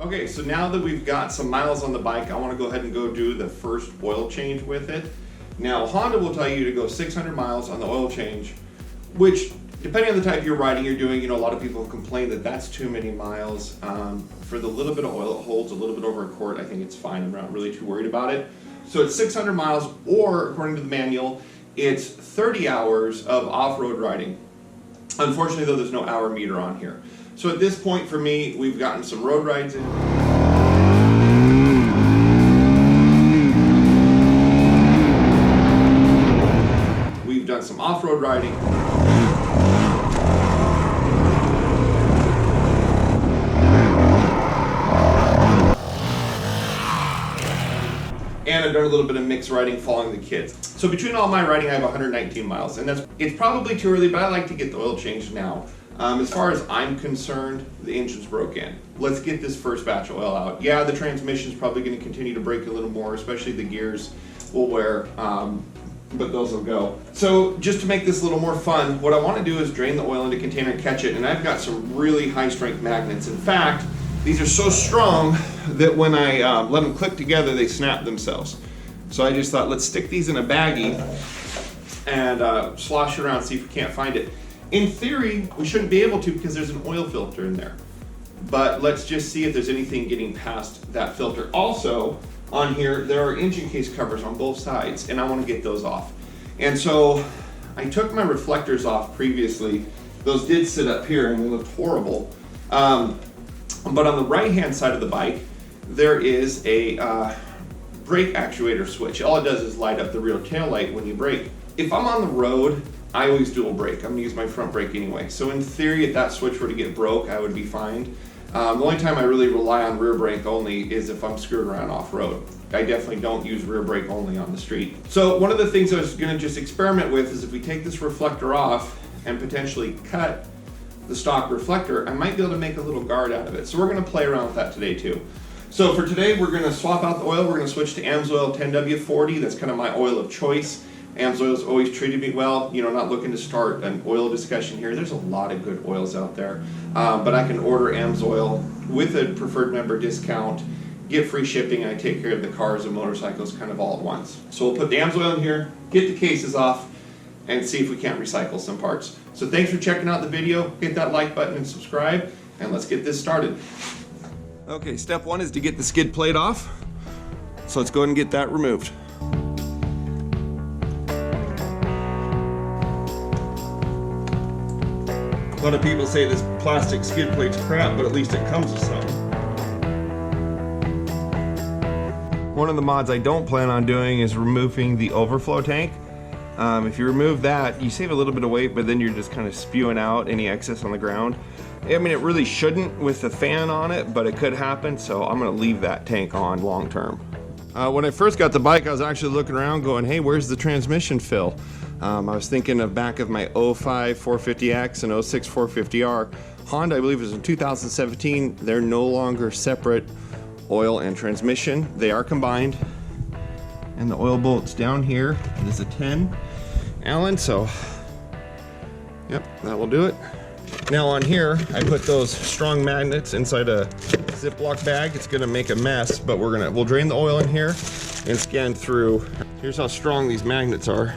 Okay, so now that we've got some miles on the bike, I want to go ahead and go do the first oil change with it. Now, Honda will tell you to go 600 miles on the oil change, which, depending on the type you're riding, you're doing, a lot of people complain that that's too many miles. For the little bit of oil it holds, a little bit over a quart, I think it's fine. I'm not really too worried about it. So it's 600 miles, or according to the manual, it's 30 hours of off-road riding. Unfortunately, though, there's no hour meter on here. So at this point for me, we've gotten some road rides in. We've done some off-road riding. And I've done a little bit of mixed riding following the kids. So between all my riding, I have 119 miles, and it's probably too early, but I like to get the oil changed now. As far as I'm concerned, the engine's broke in. Let's get this first batch of oil out. Yeah, the transmission's probably going to continue to break a little more, especially the gears will wear, but those will go. So just to make this a little more fun, what I want to do is drain the oil into a container and catch it, and I've got some really high strength magnets. In fact, these are so strong that when I let them click together, they snap themselves. So I just thought, let's stick these in a baggie and slosh it around, see if we can't find it. In theory, we shouldn't be able to because there's an oil filter in there. But let's just see if there's anything getting past that filter. Also, on here, there are engine case covers on both sides, and I want to get those off. And so I took my reflectors off previously. Those did sit up here and they looked horrible. But on the right-hand side of the bike, there is a brake actuator switch. All it does is light up the rear tail light when you brake. If I'm on the road, I always dual brake. I'm gonna use my front brake anyway. So in theory, if that switch were to get broke, I would be fine. The only time I really rely on rear brake only is if I'm screwing around off-road. I definitely don't use rear brake only on the street. So one of the things I was gonna just experiment with is if we take this reflector off and potentially cut the stock reflector, I might be able to make a little guard out of it. So we're gonna play around with that today too. So for today, we're gonna swap out the oil. We're gonna switch to AMSOIL 10W40. That's kind of my oil of choice. AMSOIL's always treated me well. Not looking to start an oil discussion here. There's a lot of good oils out there. But I can order AMSOIL with a preferred member discount, get free shipping, and I take care of the cars and motorcycles kind of all at once. So we'll put the AMSOIL in here, get the cases off, and see if we can't recycle some parts. So thanks for checking out the video. Hit that like button and subscribe, and let's get this started. Okay, step one is to get the skid plate off. So let's go ahead and get that removed. A lot of people say this plastic skid plate's crap, but at least it comes with some. One of the mods I don't plan on doing is removing the overflow tank. If you remove that, you save a little bit of weight, but then you're just kind of spewing out any excess on the ground. I mean, it really shouldn't with the fan on it, but it could happen, so I'm gonna leave that tank on long term. When I first got the bike, I was actually looking around going, hey, where's the transmission fill? I was thinking of back of my 05 450X and 06 450R. Honda, I believe it was in 2017, they're no longer separate oil and transmission. They are combined. And the oil bolt's down here. It is a 10 Allen, so yep, that will do it. Now on here, I put those strong magnets inside a Ziploc bag. It's gonna make a mess, but we'll drain the oil in here and scan through. Here's how strong these magnets are.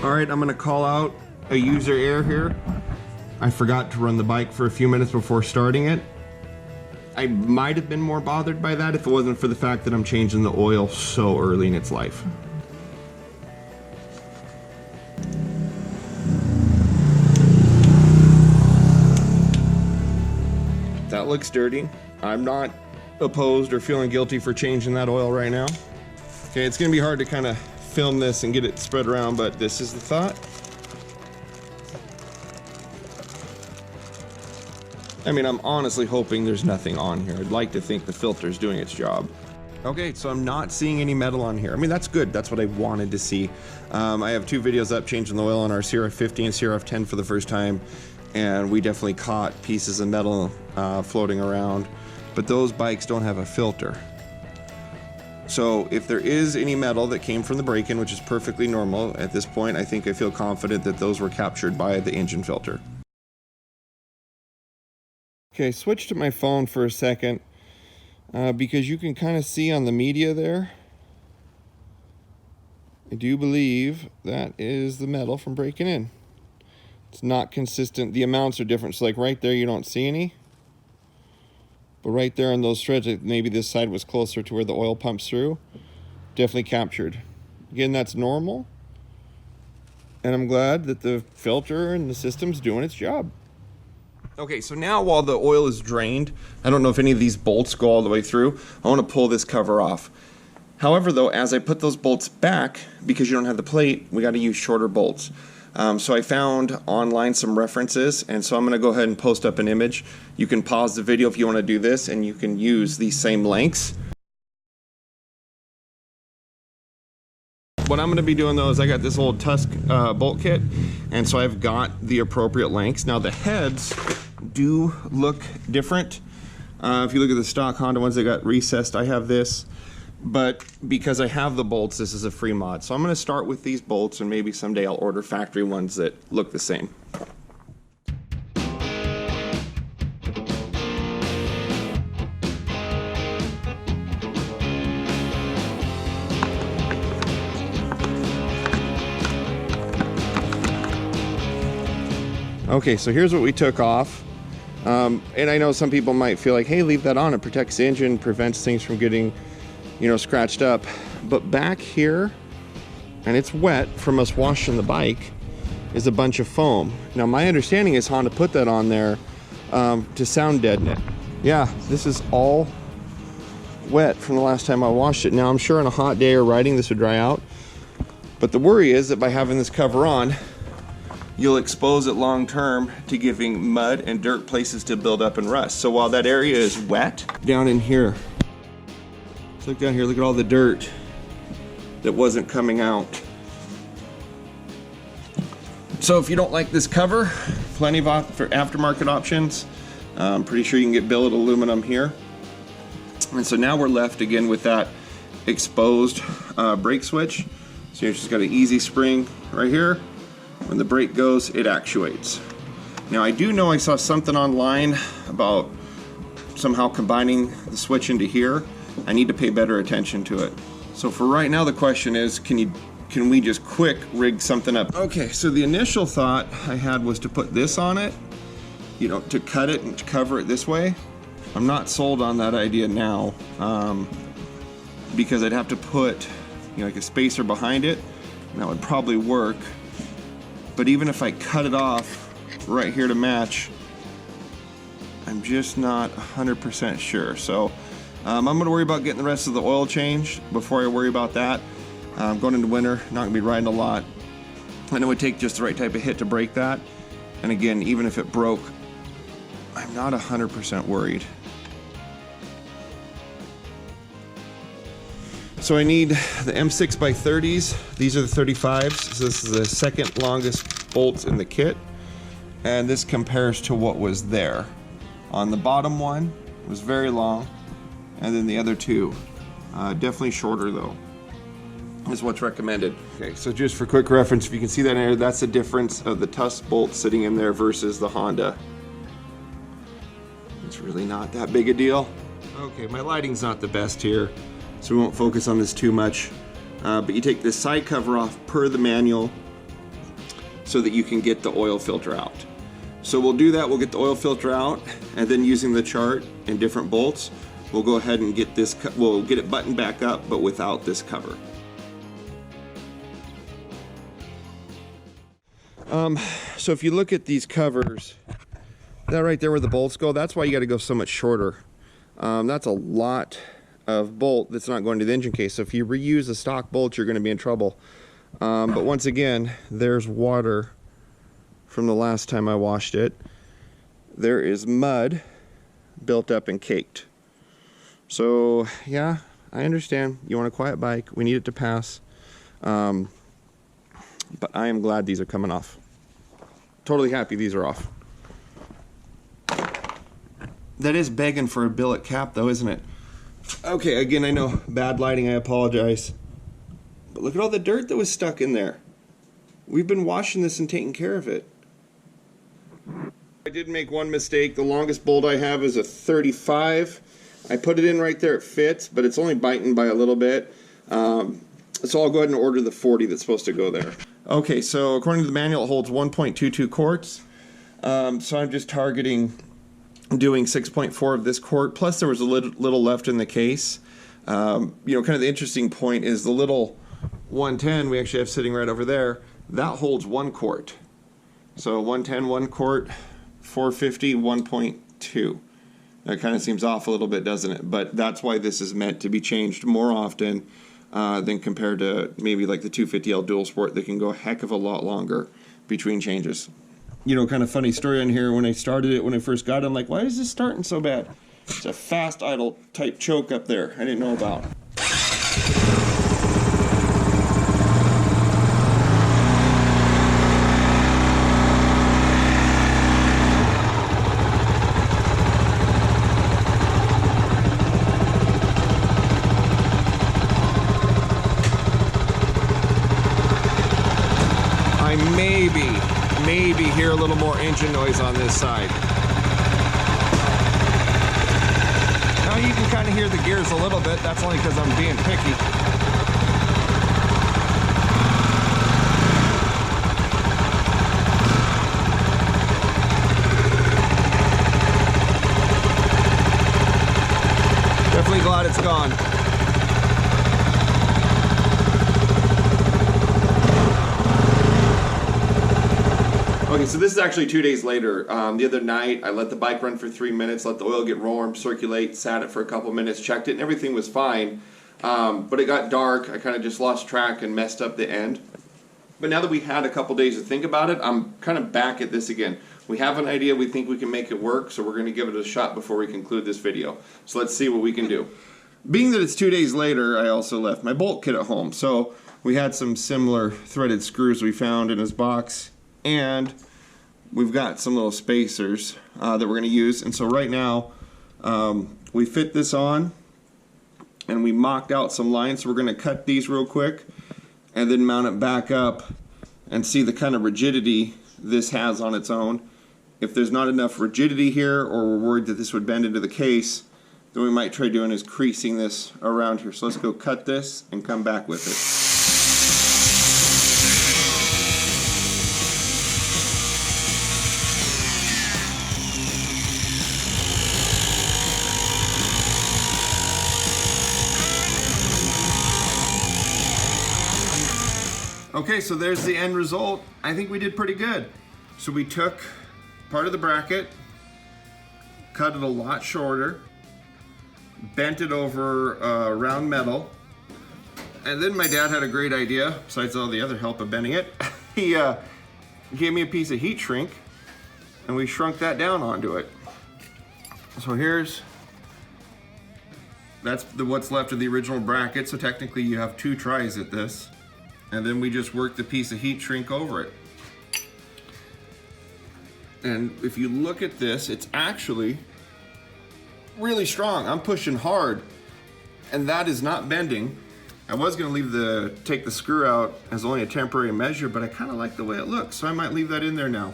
All right, I'm gonna call out a user error here. I forgot to run the bike for a few minutes before starting it. I might have been more bothered by that if it wasn't for the fact that I'm changing the oil so early in its life. That looks dirty. I'm not opposed or feeling guilty for changing that oil right now. Okay, it's gonna be hard to kind of film this and get it spread around, but this is the thought. I mean, I'm honestly hoping there's nothing on here. I'd like to think the filter's doing its job. Okay, so I'm not seeing any metal on here. I mean, that's good. That's what I wanted to see. I have 2 videos up changing the oil on our CRF50 and CRF10 for the first time, and we definitely caught pieces of metal floating around, but those bikes don't have a filter. So if there is any metal that came from the break-in, which is perfectly normal at this point, I think I feel confident that those were captured by the engine filter. Okay, switch to my phone for a second. Because you can kind of see on the media there, I do believe that is the metal from breaking in. It's not consistent. The amounts are different. So like right there, you don't see any. But right there on those threads, maybe this side was closer to where the oil pumps through. Definitely captured. Again, that's normal. And I'm glad that the filter and the system's doing its job. Okay, so now while the oil is drained, I don't know if any of these bolts go all the way through. I want to pull this cover off. However, though, as I put those bolts back, because you don't have the plate, we got to use shorter bolts. So I found online some references, and so I'm going to go ahead and post up an image. You can pause the video if you want to do this, and you can use these same lengths. What I'm going to be doing though is I got this old Tusk bolt kit, and so I've got the appropriate lengths. Now the heads do look different. If you look at the stock Honda ones that got recessed, I have this, but because I have the bolts, this is a free mod. So I'm going to start with these bolts, and maybe someday I'll order factory ones that look the same. Okay, so here's what we took off. And I know some people might feel like, hey, leave that on. It protects the engine, prevents things from getting, you know, scratched up. But back here, and it's wet from us washing the bike, is a bunch of foam. Now, my understanding is Honda put that on there to sound deaden it. Yeah, this is all wet from the last time I washed it. Now, I'm sure on a hot day or riding, this would dry out. But the worry is that by having this cover on, you'll expose it long term to giving mud and dirt places to build up and rust. So while that area is wet, down in here, let's look down here, look at all the dirt that wasn't coming out. So if you don't like this cover, plenty of for aftermarket options. I'm pretty sure you can get billet aluminum here. And so now we're left again with that exposed brake switch. So you've just got an easy spring right here. When the brake goes, it actuates. Now I do know I saw something online about somehow combining the switch into here. I need to pay better attention to it. So for right now, the question is, can we just quick rig something up? Okay, so the initial thought I had was to put this on it, you know, to cut it and to cover it this way. I'm not sold on that idea now, because I'd have to put, you know, like a spacer behind it, and that would probably work. But even if I cut it off right here to match, I'm just not 100% sure. So I'm going to worry about getting the rest of the oil changed before I worry about that. Going into winter, not going to be riding a lot. And it would take just the right type of hit to break that. And again, even if it broke, I'm not 100% worried. So I need the M6x30s. These are the 35s. So this is the second longest bolts in the kit. And this compares to what was there. On the bottom one was very long, and then the other two, definitely shorter though, is what's recommended. Okay, so just for quick reference, if you can see that in there, that's the difference of the Tusk bolt sitting in there versus the Honda. It's really not that big a deal. Okay, my lighting's not the best here, so we won't focus on this too much. But you take this side cover off per the manual so that you can get the oil filter out. So we'll do that, we'll get the oil filter out, and then using the chart and different bolts, we'll go ahead and get this, we'll get it buttoned back up, but without this cover. So if you look at these covers, that right there where the bolts go, that's why you gotta go so much shorter. That's a lot of bolt that's not going to the engine case. So if you reuse the stock bolt, you're going to be in trouble. But once again, there's water from the last time I washed it. There is mud built up and caked. So yeah, I understand. You want a quiet bike. We need it to pass. But I am glad these are coming off. Totally happy these are off. That is begging for a billet cap though, isn't it? Okay, again, I know, bad lighting, I apologize. But look at all the dirt that was stuck in there. We've been washing this and taking care of it. I did make one mistake. The longest bolt I have is a 35. I put it in right there, it fits, but it's only biting by a little bit. So I'll go ahead and order the 40 that's supposed to go there. Okay, so according to the manual, it holds 1.22 quarts. So I'm just targeting doing 6.4 of this quart, plus there was a little left in the case. You know, kind of the interesting point is the little 110 we actually have sitting right over there, that holds 1 quart. So 110, 1 quart, 450, 1.2. That kind of seems off a little bit, doesn't it? But that's why this is meant to be changed more often than compared to maybe like the 250L Dual Sport that can go a heck of a lot longer between changes. You know, kind of funny story on here, when I started it, when I first got it, I'm like, why is this starting so bad? It's a fast idle type choke up there I didn't know about. Maybe hear a little more engine noise on this side. Now you can kind of hear the gears a little bit. That's only because I'm being picky. Definitely glad it's gone. Okay, so this is actually 2 days later. The other night, I let the bike run for 3 minutes, let the oil get warm, circulate, sat it for a couple minutes, checked it, and everything was fine. But it got dark. I kind of just lost track and messed up the end. But now that we had a couple days to think about it, I'm kind of back at this again. We have an idea. We think we can make it work, so we're going to give it a shot before we conclude this video. So let's see what we can do. Being that it's 2 days later, I also left my bolt kit at home. So we had some similar threaded screws we found in his box, and we've got some little spacers that we're going to use. And so right now, we fit this on, and we mocked out some lines. So we're going to cut these real quick, and then mount it back up and see the kind of rigidity this has on its own. If there's not enough rigidity here, or we're worried that this would bend into the case, then we might try doing is creasing this around here. So let's go cut this and come back with it. Okay, so there's the end result. I think we did pretty good. So we took part of the bracket, cut it a lot shorter, bent it over round metal, and then my dad had a great idea, besides all the other help of bending it. He gave me a piece of heat shrink, and we shrunk that down onto it. So that's what's left of the original bracket, so technically you have 2 tries at this. And then we just work the piece of heat shrink over it. And if you look at this, it's actually really strong. I'm pushing hard, and that is not bending. I was gonna take the screw out as only a temporary measure, but I kind of like the way it looks, so I might leave that in there now.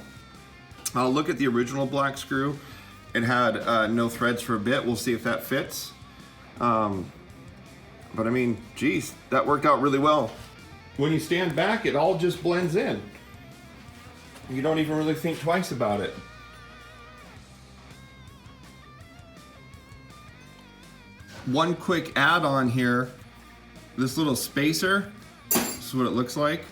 I'll look at the original black screw. It had no threads for a bit. We'll see if that fits. But I mean, geez, that worked out really well. When you stand back, it all just blends in. You don't even really think twice about it. One quick add-on here, this little spacer, this is what it looks like.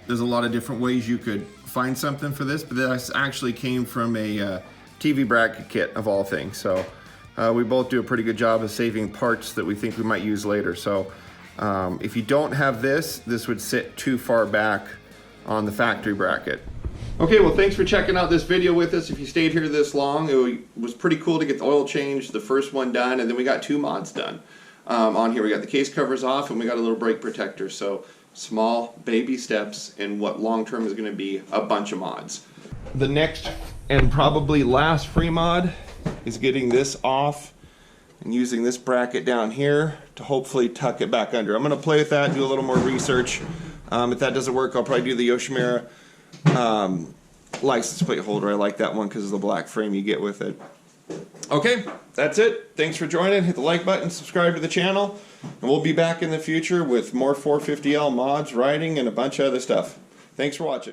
There's a lot of different ways you could find something for this, but this actually came from a TV bracket kit of all things. So we both do a pretty good job of saving parts that we think we might use later. So if you don't have this would sit too far back on the factory bracket. Okay, well, thanks for checking out this video with us. If you stayed here this long, it was pretty cool to get the oil change, the first one done, and then we got 2 mods done. On here we got the case covers off, and we got a little brake protector. So small baby steps in what long term is going to be a bunch of mods. The next and probably last free mod is getting this off and using this bracket down here to hopefully tuck it back under. I'm going to play with that, do a little more research. If that doesn't work, I'll probably do the Yoshimura license plate holder. I like that one because of the black frame you get with it. Okay, that's it. Thanks for joining. Hit the like button, subscribe to the channel, and we'll be back in the future with more 450L mods, riding, and a bunch of other stuff. Thanks for watching.